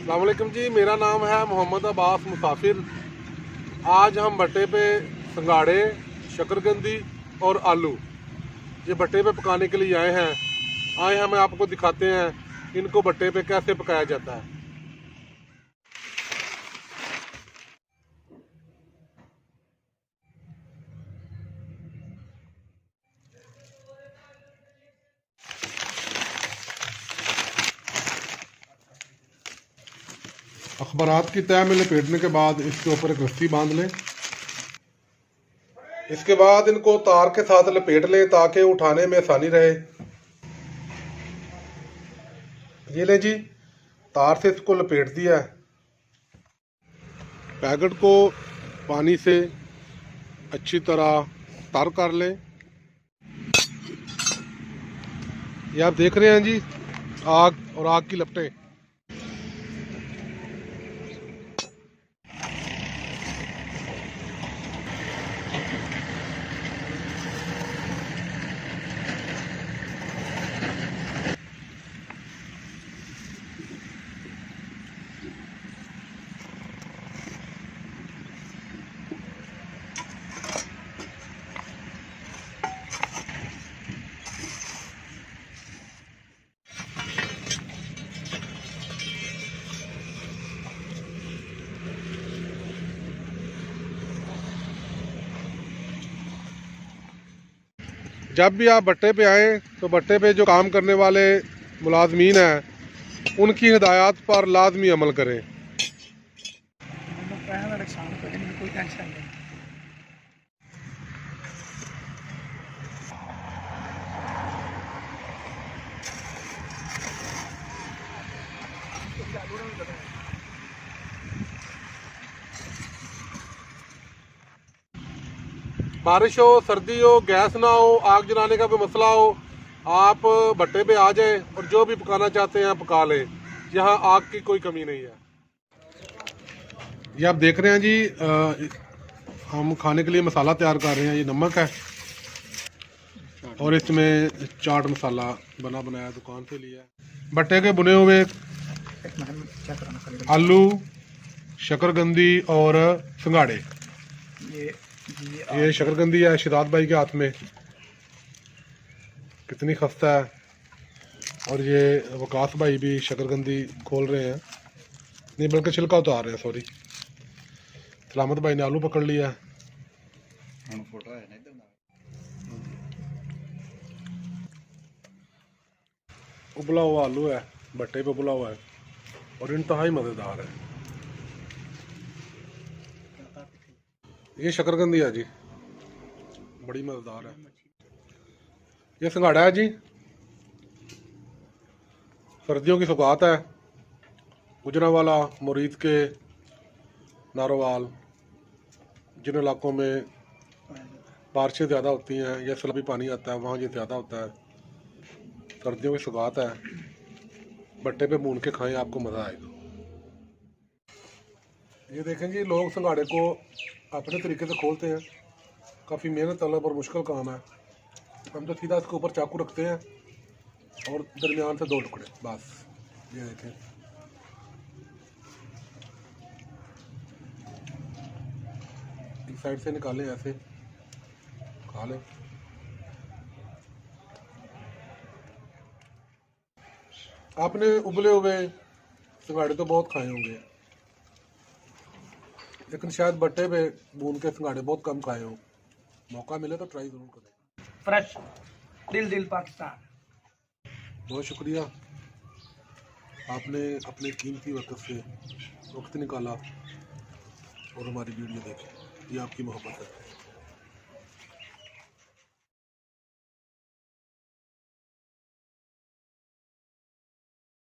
अस्सलाम वालेकुम जी, मेरा नाम है मोहम्मद अब्बास मुसाफिर। आज हम भट्टे पे संगाड़े, शकरकंदी और आलू ये भट्टे पे पकाने के लिए आए हैं। आए हम आपको दिखाते हैं इनको भट्टे पे कैसे पकाया जाता है। अखबारात की तह में लपेटने के बाद इसके ऊपर एक रस्सी बांध लें। इसके बाद इनको तार के साथ लपेट लें ताकि उठाने में आसानी रहे। ये लें जी, तार से इसको लपेट दिया है। पैकेट को पानी से अच्छी तरह तर कर लें। ये आप देख रहे हैं जी, आग और आग की लपटें। जब भी आप भट्टे पे आएँ तो भट्टे पे जो काम करने वाले मुलाजमीन हैं उनकी हिदायत पर लाजमी अमल करें। कोई टेंशन नहीं। बारिश हो, सर्दी हो, गैस ना हो, आग जलाने का कोई मसला हो, आप भट्टे पे आ जाएं और जो भी पकाना चाहते हैं पका लें। यहाँ आग की कोई कमी नहीं है। ये आप देख रहे हैं जी, हम खाने के लिए मसाला तैयार कर रहे हैं। ये नमक है और इसमें चाट मसाला बना बनाया दुकान से लिया है। भट्टे के बुने हुए आलू, शकरकंदी और संगाड़े। ये शकरकंदी है शिरात भाई के हाथ में, कितनी खस्ता है। और ये वकास भाई भी शकरकंदी खोल रहे हैं, नहीं बल्कि छिलका उतार रहे हैं, सॉरी। सलामत भाई ने आलू पकड़ लिया है। उबला हुआ आलू है, भट्टे पे उबला हुआ है और इंतहाई मज़ेदार है। ये शकरकंदी है जी, बड़ी मज़ेदार है। ये संगाड़ा है जी, सर्दियों की सौगात है। गुजरांवाला, मुरीद के, नारोवाल, जिन इलाकों में बारिशें ज़्यादा होती हैं या सैलाबी पानी आता है वहाँ ये ज़्यादा होता है। सर्दियों की सौगात है, भट्टे पे भून के खाएं, आपको मज़ा आएगा। ये देखें जी, लोग संगाड़े को अपने तरीके से खोलते हैं। काफ़ी मेहनत तलब और मुश्किल काम है। हम तो सीधा इसके ऊपर चाकू रखते हैं और दरमियान से दो टुकड़े, बस। ये देखें, एक साइड से निकालें, ऐसे खा लें। आपने उबले हुए संगाड़े तो बहुत खाए होंगे, लेकिन शायद भट्टे पे भून के संगाड़े बहुत कम खाए हों। मौका मिले तो ट्राई ज़रूर करें। फ्रेश दिल पाकिस्तान। बहुत शुक्रिया, आपने अपने कीमती वक्त से वक्त निकाला और हमारी वीडियो देखी। ये आपकी मोहब्बत है।